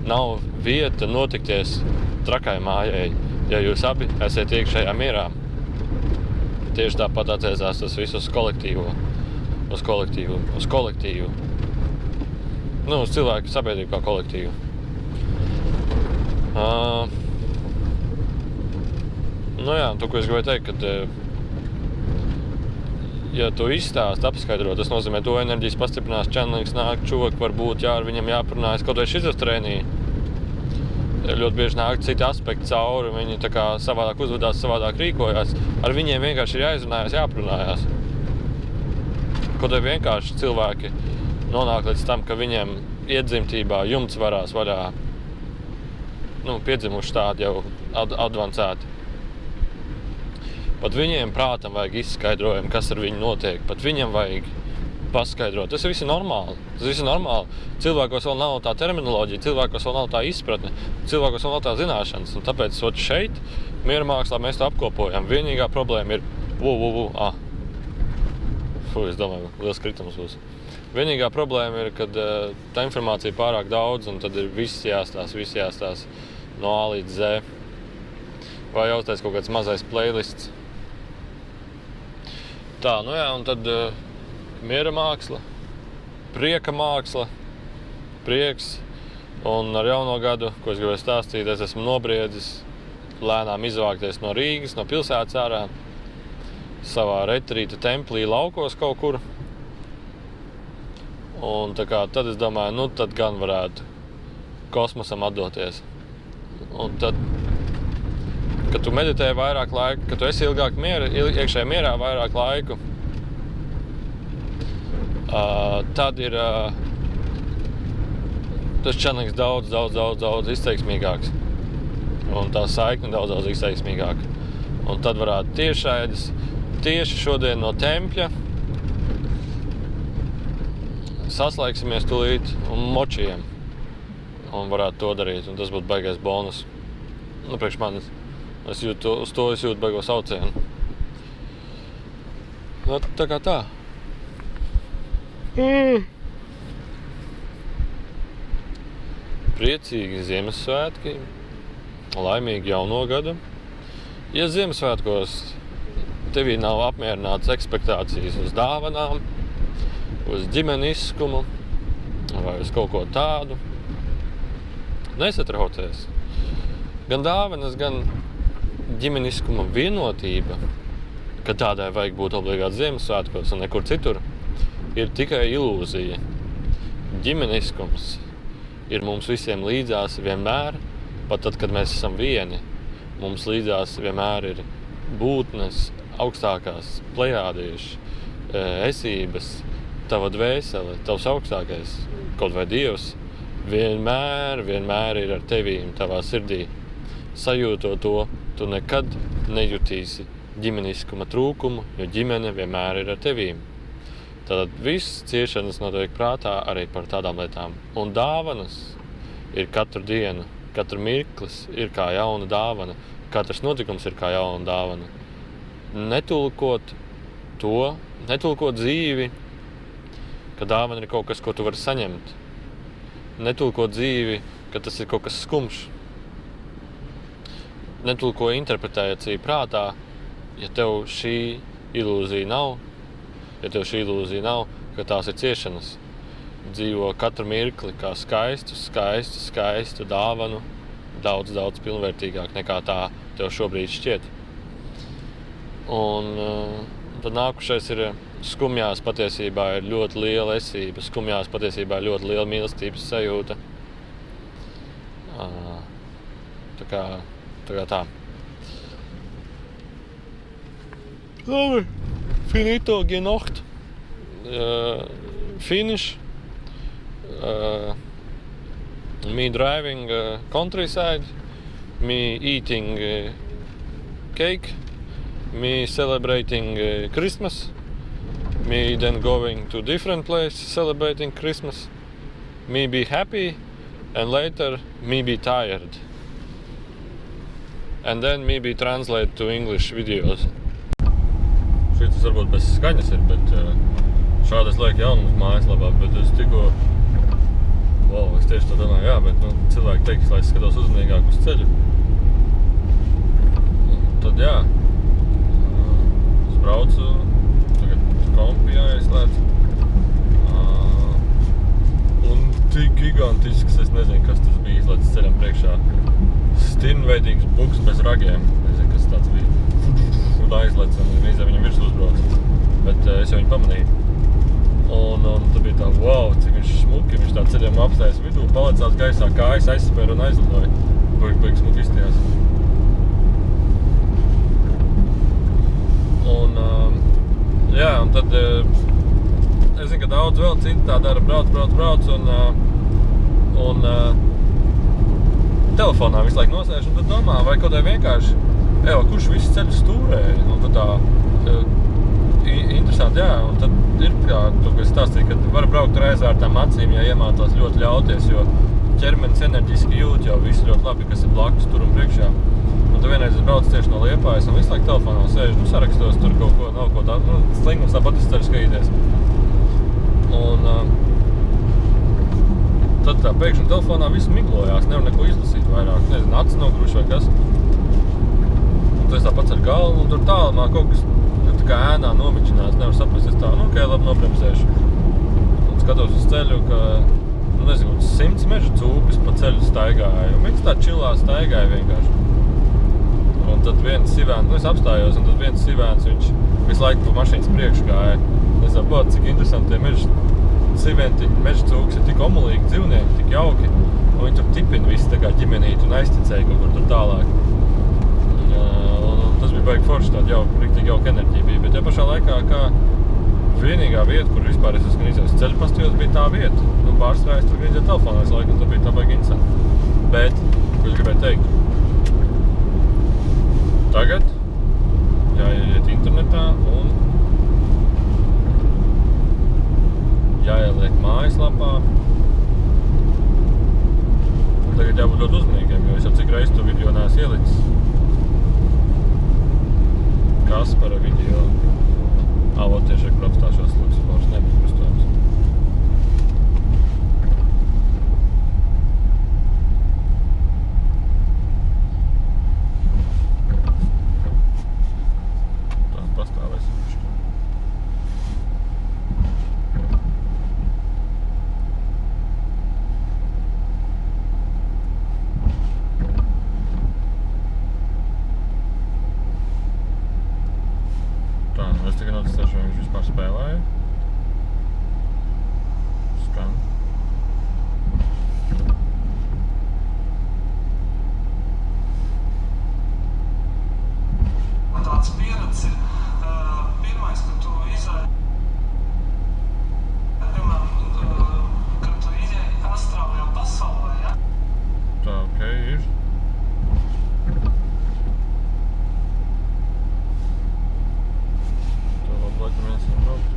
nav vieta notikties trakai mājai, ja jūs abi esat iekšējā mierā. Tieši tāpat attiecās tas viss uz kolektīvu. Uz cilvēku sabiedrību kā kolektīvu. To, ko es gribēju teikt, kad ja tu izstāsti, apskaidro, tas nozīmē, to enerģijas pastiprinās, čenlings nāk, čuvaki varbūt, ar viņam jāparunājas kaut vai šizofrēnija. ļoti bieži nāk citi aspekti cauri, viņi tā kā savādāk uzvedās, savādāk rīkojās. Ar viņiem vienkārši ir jāizrunājās, jāprunājās. Kaut arī vienkārši cilvēki nonāk līdz tam, ka viņiem iedzimtībā jumts varās vaļā, piedzimuši tādi jau advancēti. Pat viņiem prātam vajag izskaidrojumu, kas ar viņu notiek. Pat viņiem vajag paskaidrot. Tas viss ir normāli. Cilvēkos vēl nav tā terminoloģija, cilvēkos vēl nav tā izpratne, cilvēkos vēl nav tā zināšanas. Un tāpēc šeit, miera mākslā, mēs to apkopojam. Vienīgā problēma ir es domāju, liels kritums būs. Vienīgā problēma ir, kad tā informācija ir pārāk daudz, un tad ir viss jāstās no A līdz Z. Vai jāuztais kaut kāds mazais playlists. Tā, un tad miera māksla, prieka māksla, prieks. Un ar jauno gadu, ko es gribēju stāstīt, es esmu nobriedzis lēnām izvākties no Rīgas, no pilsētas ārā, savā retrīta templī laukos kaut kur. Un tad es domāju, tad gan varētu kosmosam atdoties. Un tad, kad tu meditē vairāk laika, kad tu esi ilgāk iekšēji mierā vairāk laiku, tad ir tas čaneks daudz izteiksmīgāks. Un tā saikne daudz izteiksmīgāka. Un tad varētu tieši šodien no tempļa saslēgsimies tūlīt un močiem. Un varētu to darīt. Un tas būtu baigais bonus. Priekš manis. Es jūtu baigo saucienu. Tā kā tā. Priecīgi Ziemassvētki, laimīgi jauno gadu. Ja Ziemassvētkos tevī nav apmierināts ekspektācijas uz dāvanām, uz ģimeniskumu vai uz kaut ko tādu, nesatraucies. Gan dāvanas, gan ģimeniskuma vienotība, ka tādai vajag būt obligāti Ziemassvētkos un nekur citur, ir tikai ilūzija. Ģimeniskums ir mums visiem līdzās vienmēr, pat tad, kad mēs esam vieni. Mums līdzās vienmēr ir būtnes, augstākās plejādieši, esības, tava dvēsele, tavs augstākais, kaut vai Dievs, vienmēr ir ar tevīm tavā sirdī. Sajūtot to, tu nekad nejutīsi ģimeniskuma trūkumu, jo ģimene vienmēr ir ar tevīm. Tātad viss ciešanas notiek prātā arī par tādām lietām. Un dāvanas ir katru dienu, katru mirklis ir kā jauna dāvana, katrs notikums ir kā jauna dāvana. Netulkot dzīvi, ka dāvana ir kaut kas, ko tu vari saņemt. Netulkot dzīvi, ka tas ir kaut kas skumjš. Netulko interpretāciju prātā, ja tev šī ilūzija nav, ka tās ir ciešanas. Dzīvo katru mirkli kā skaistu dāvanu, daudz pilnvērtīgāk nekā tā tev šobrīd šķiet. Un tad nākušais ir skumjās patiesībā ir ļoti liela esība, skumjās patiesībā ir ļoti liela mīlestības sajūta. Tā kā tā. Labi, finito genocht. Finish. Me driving countryside. Me eating cake. Me celebrating Christmas. Me then going to different place celebrating Christmas. Me be happy and later me be tired. And then me be translate to English videos. Šis varbūt bez skaņas ir, bet šādas liek jaunums mājaslapā, bet es tikko, es tieši to domāju, bet cilvēki teiks, lai es skatos uzmanīgāk uz ceļu. Tad es braucu, tagad kompi jāieslēdz. Un tik gigantisks, es nezinu, kas tas bija izlaicis ceļam priekšā. Stirnveidīgs buks bez ragiem, nezinu, kas tāds bija. Un aizlec un rīzē viņam virs uzbrauc, bet es jau viņu pamanīju. Un tad bija tā, cik viņš šmuki, viņš tā ceļam apstājas vidū, palecās gaisā, kājas aizspēra un aizlidoja. Baigs smuk izstījās. Un, jā, un tad es zinu, ka daudz vēl citi tā dara, brauc un telefonā visu laiku nosēž un tad domā, vai kaut vai vienkārši, kurš visu ceļu stūrēja, un tad tā interesanti, jā, un tad ir, jā, to, ko es stāstīju, ka var braukt ar aizvērtām acīm, ja iemācās ļoti ļauties, jo ķermenis enerģiski jūt jau visu ļoti labi, kas ir blakus tur un priekšā. Un tu vienreiz brauc tieši no Liepājas un visu laiku telefonā sēž, sarakstos tur kaut ko, nav ko tā, slingums tāpat es ceļu skatīties. Un tad tā pēkšņi telefonā viss miglojās, nevar neko izlasīt vairāk, nezinu, acis nogruši vai kas. Un tu es tā pats ar galvu un tur tālumā kaut kas tā kā ēnā nomiķinās, nevar saprast, es tā, labi nobremzēšu. Un skatos uz ceļu, ka nezinu, 100 meža cūkas pa ceļu staigāja. Un viņš tā čilā staigāja vienkārši. Un tad viens sivēns, es apstājos, un tad viens sivēns, viņš visu laiku pa mašīnas priekšu gāja. Es saprotu, cik interesanti tie meža siventiņi, meža cūkas ir tik omulīgi dzīvnieki, tik jauki. Un viņi tur tipina visu tā kā ģimenīti un aizticēja kaut kur tur tālāk. Un tas bija baigi forši, tāda riktīgi jauka enerģija bija. Bet ja pašā laikā, kā vienīgā vieta, kur vispār es esmu izdevies ceļu pastījos, bija tā vieta. Un pārstrājas tur grīdzēja telefonā visu laiku, un tā bija tā baigi interesanti. Bet, ko es gribēju teikt? Tagad jāiet internetā un jāieliek mājaslapā. Un tagad jābūt ļoti uzmanīgiem, jo es jau cik reiz to video neesmu ielicis. Kaspara video. Vot tieši apstāšos Luksafors, nebūs kristojums. Tā, pastāvēsim višķi. Tā, es tikai noticēšu, vai viņš vispār spēlēja. Skan. Tāds pieredze ir pirmais, ka tu izēji, piemēram, kad tu izēji astrālajā pasaulē, ja? Tā, ir. Tā, laikam mēs varam braukt.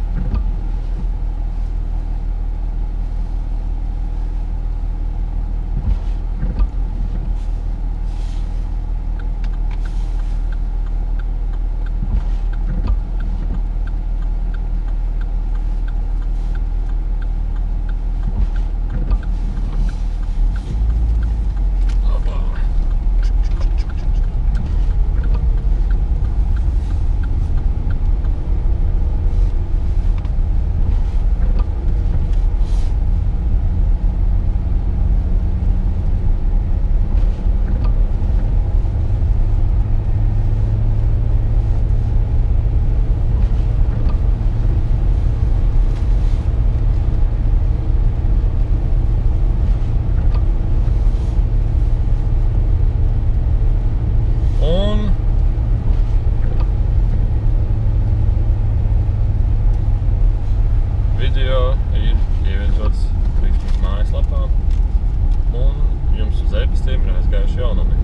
Video ir ievietots Rīgsmīgas mājaslapā un jums uz e-pastiem ir aizgājuši jaunumi.